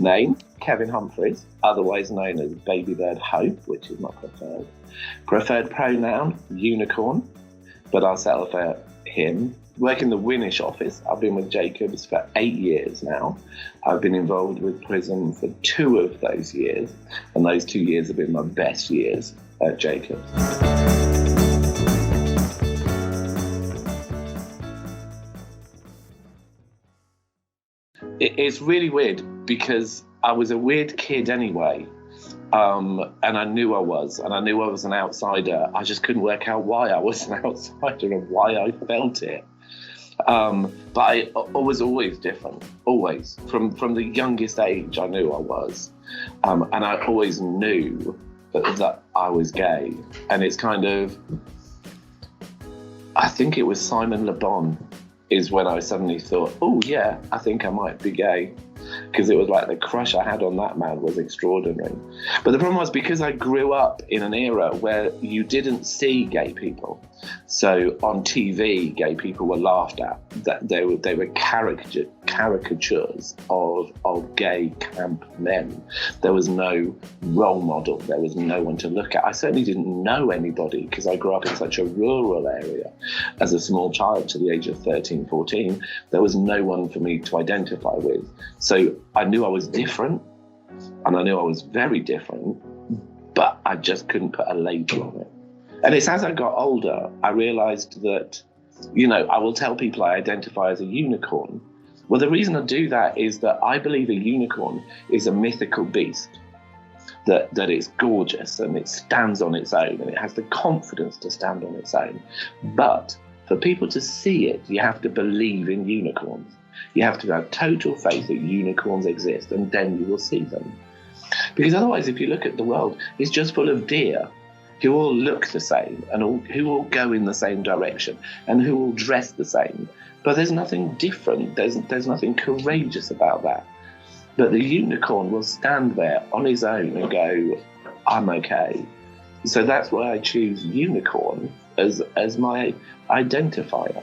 Name, Kevin Humphreys, otherwise known as Baby Bird Hope, which is my preferred. Preferred pronoun, unicorn, but I'll settle for him. Work in the Winnish office. I've been with Jacobs for 8 years now. I've been involved with Prism for 2 of those years, and those 2 years have been my best years at Jacobs. It's really weird because I was a weird kid anyway, and I knew I was an outsider. I just couldn't work out why I was an outsider and why I felt it. But I was always different, always. From the youngest age, I knew I was. And I always knew that I was gay. And it's kind of, I think it was Simon Le Bon is when I suddenly thought, oh yeah, I think I might be gay. Because it was like the crush I had on that man was extraordinary. But the problem was because I grew up in an era where you didn't see gay people. So on TV, gay people were laughed at. That they were caricatures of gay camp men. There was no role model. There was no one to look at. I certainly didn't know anybody because I grew up in such a rural area. As a small child to the age of 13, 14, there was no one for me to identify with. So I knew I was different, and I knew I was very different, but I just couldn't put a label on it. And it's as I got older, I realized that, I will tell people I identify as a unicorn. Well, the reason I do that is that I believe a unicorn is a mythical beast, that it's gorgeous and it stands on its own and it has the confidence to stand on its own. But for people to see it, you have to believe in unicorns. You have to have total faith that unicorns exist, and then you will see them. Because otherwise, if you look at the world, it's just full of deer who all look the same and who all go in the same direction and who all dress the same. But there's nothing different. There's nothing courageous about that. But the unicorn will stand there on his own and go, I'm okay. So that's why I choose unicorn as my identifier.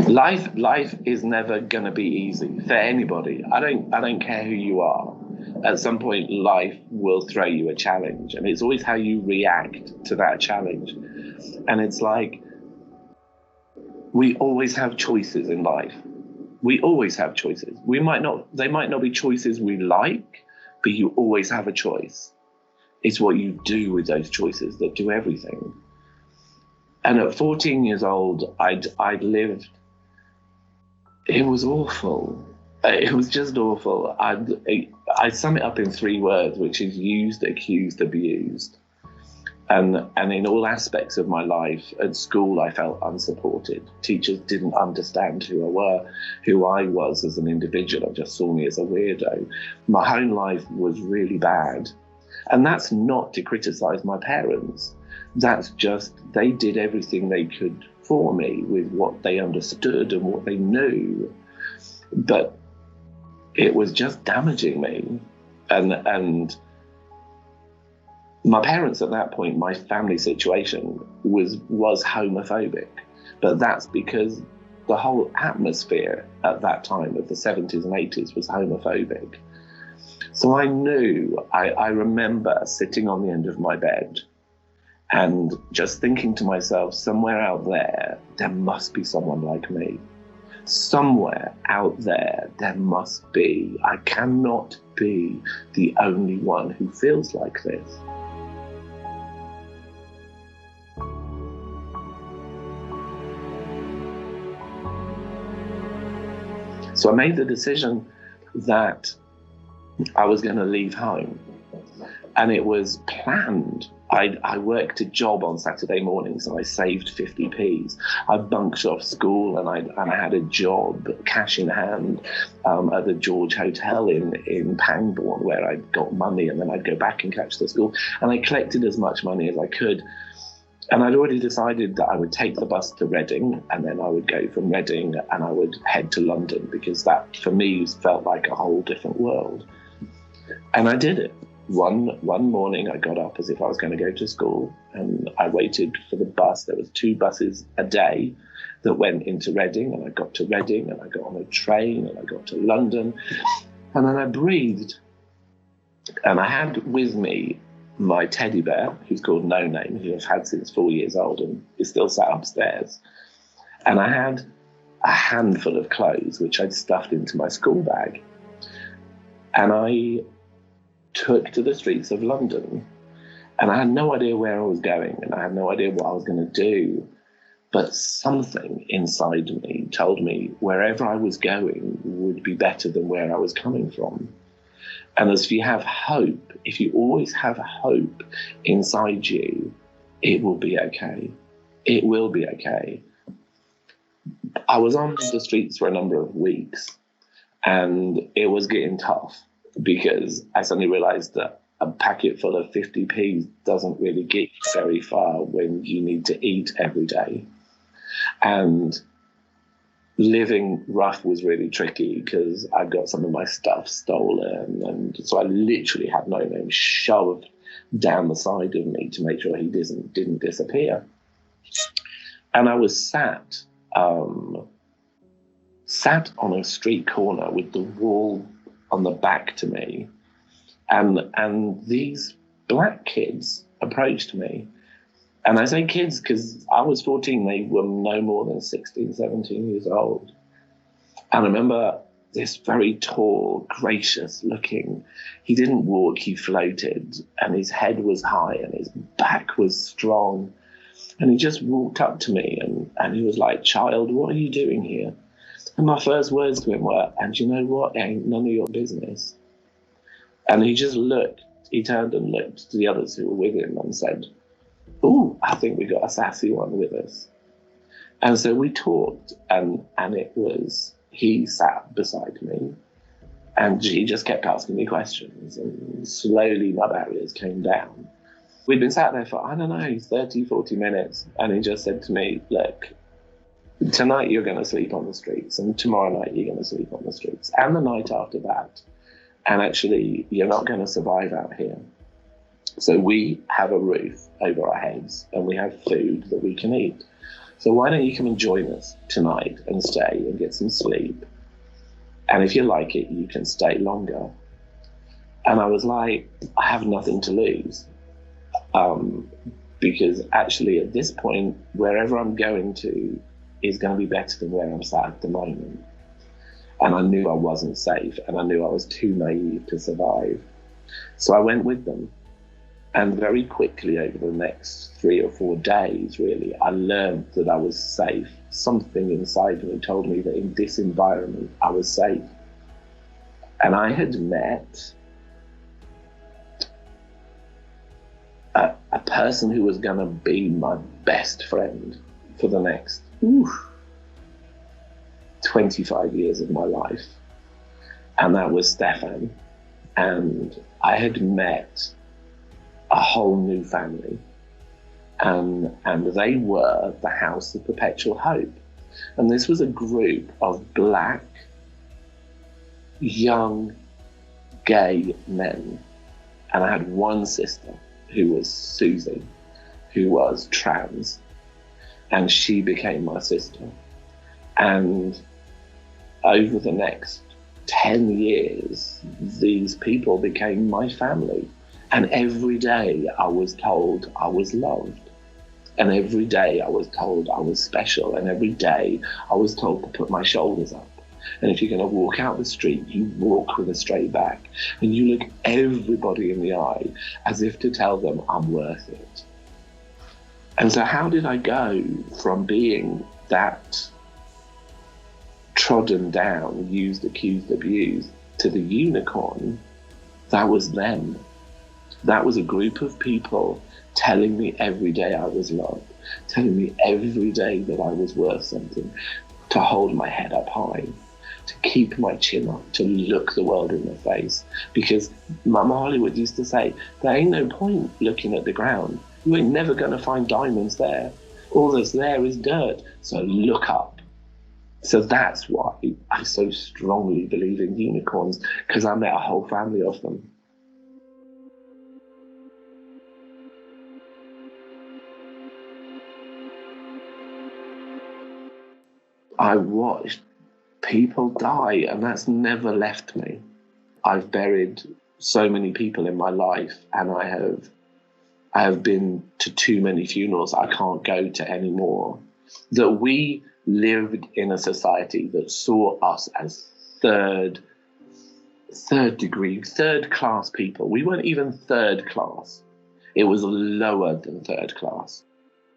Life is never going to be easy for anybody. I don't care who you are. At some point, life will throw you a challenge, and it's always how you react to that challenge. And it's like, we always have choices in life. We always have choices. They might not be choices we like, but you always have a choice. It's what you do with those choices that do everything. And at 14 years old, I'd lived. It was awful. It was just awful. I sum it up in 3 words, which is used, accused, abused. And in all aspects of my life, at school, I felt unsupported. Teachers didn't understand who I was as an individual. They just saw me as a weirdo. My home life was really bad. And that's not to criticize my parents. That's just, they did everything they could for me with what they understood and what they knew. But it was just damaging me. And my parents at that point, my family situation was homophobic. But that's because the whole atmosphere at that time of the 70s and 80s was homophobic. So I knew, I remember sitting on the end of my bed and just thinking to myself, somewhere out there must be someone like me. Somewhere out there must be. I cannot be the only one who feels like this. So I made the decision that I was going to leave home. And it was planned. I worked a job on Saturday mornings and I saved 50p's. I bunked off school and I had a job, cash in hand, at the George Hotel in Pangbourne, where I got money, and then I'd go back and catch the school. And I collected as much money as I could. And I'd already decided that I would take the bus to Reading, and then I would go from Reading and I would head to London, because that for me felt like a whole different world. And I did it. One morning I got up as if I was going to go to school, and I waited for the bus. There was 2 buses a day that went into Reading, and I got to Reading, and I got on a train, and I got to London, and then I breathed. And I had with me my teddy bear, who's called No Name, who I've had since 4 years old and is still sat upstairs. And I had a handful of clothes, which I'd stuffed into my school bag. And I took to the streets of London, and I had no idea where I was going, and I had no idea what I was going to do. But something inside me told me wherever I was going would be better than where I was coming from. And as if you have hope, if you always have hope inside you, it will be okay. It will be okay. I was on the streets for a number of weeks, and it was getting tough because I suddenly realized that a packet full of 50p doesn't really get you very far when you need to eat every day. And living rough was really tricky because I got some of my stuff stolen, and so I literally had No Name shoved down the side of me to make sure he didn't disappear. And I was sat on a street corner with the wall on the back to me, and these black kids approached me. And I say kids because I was 14, they were no more than 16, 17 years old. And I remember this very tall, gracious looking, he didn't walk, he floated, and his head was high and his back was strong. And he just walked up to me and he was like, "Child, what are you doing here?" And my first words to him were, "And you know what? It ain't none of your business." And he just looked, he turned and looked to the others who were with him and said, "Ooh, I think we got a sassy one with us." And so we talked, and it was, he sat beside me and he just kept asking me questions, and slowly my barriers came down. We'd been sat there for, I don't know, 30, 40 minutes. And he just said to me, "Look, tonight you're going to sleep on the streets, and tomorrow night you're going to sleep on the streets, and the night after that. And actually, you're not going to survive out here. So we have a roof over our heads, and we have food that we can eat. So why don't you come and join us tonight and stay and get some sleep? And if you like it, you can stay longer." And I was like, I have nothing to lose. Because actually at this point, wherever I'm going to is going to be better than where I'm sat at the moment. And I knew I wasn't safe, and I knew I was too naive to survive. So I went with them. And very quickly over the next 3 or 4 days, really, I learned that I was safe. Something inside me told me that in this environment, I was safe. And I had met a person who was going to be my best friend for the next 25 years of my life. And that was Stefan. And I had met a whole new family. And they were the House of Perpetual Hope. And this was a group of black, young, gay men. And I had one sister who was Susie, who was trans. And she became my sister. And over the next 10 years, these people became my family. And every day I was told I was loved. And every day I was told I was special. And every day I was told to put my shoulders up. And if you're going to walk out the street, you walk with a straight back. And you look everybody in the eye as if to tell them I'm worth it. And so how did I go from being that trodden down, used, accused, abused, to the unicorn? That was them. That was a group of people telling me every day I was loved, telling me every day that I was worth something, to hold my head up high, to keep my chin up, to look the world in the face. Because Mama Hollywood used to say, there ain't no point looking at the ground. You ain't never going to find diamonds there. All that's there is dirt. So look up. So that's why I so strongly believe in unicorns, because I met a whole family of them. I watched people die, and that's never left me. I've buried so many people in my life, and I have been to too many funerals I can't go to anymore. That we lived in a society that saw us as third degree, third class people. We weren't even third class. It was lower than third class.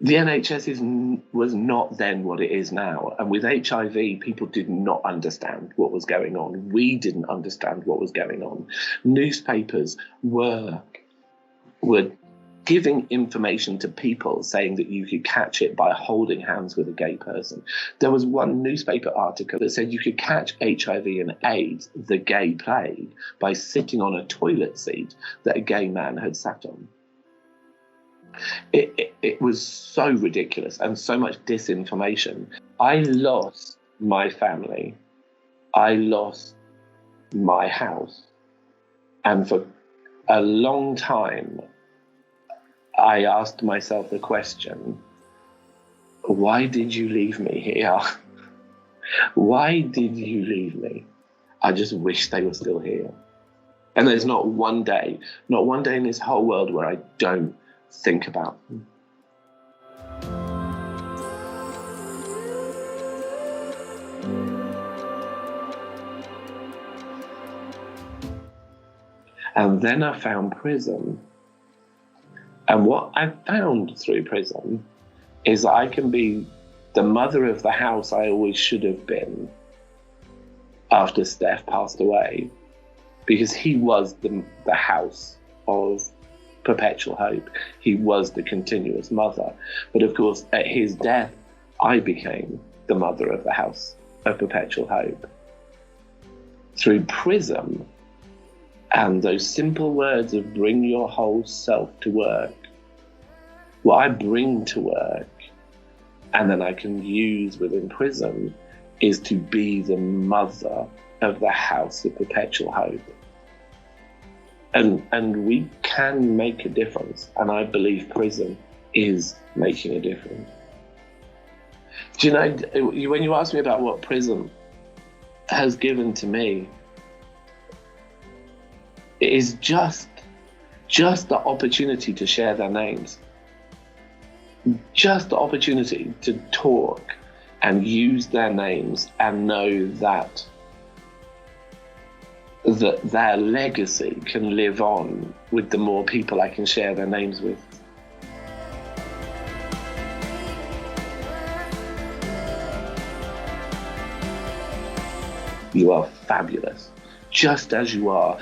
The NHS was not then what it is now. And with HIV, people did not understand what was going on. We didn't understand what was going on. Newspapers were giving information to people saying that you could catch it by holding hands with a gay person. There was one newspaper article that said you could catch HIV and AIDS, the gay plague, by sitting on a toilet seat that a gay man had sat on. It was so ridiculous and so much disinformation. I lost my family. I lost my house. And for a long time, I asked myself the question, why did you leave me here? Why did you leave me? I just wish they were still here. And there's not one day in this whole world where I don't think about them. And then I found Prism. And what I found through Prism is that I can be the mother of the house I always should have been after Steph passed away, because he was the house of perpetual hope. He was the continuous mother. But of course, at his death, I became the mother of the house of perpetual hope. Through Prism and those simple words of bring your whole self to work, what I bring to work and then I can use within Prism is to be the mother of the house of perpetual hope. And we can make a difference. And I believe Prism is making a difference. Do you know, when you ask me about what Prism has given to me, it is just the opportunity to share their names. Just the opportunity to talk and use their names and know that their legacy can live on with the more people I can share their names with. You are fabulous. Just as you are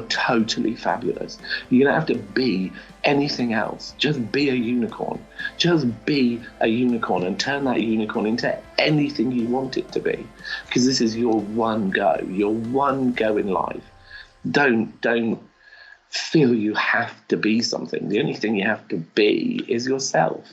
totally fabulous. You don't have to be anything else. Just be a unicorn. Just be a unicorn and turn that unicorn into anything you want it to be. Because this is your one go in life. Don't feel you have to be something. The only thing you have to be is yourself.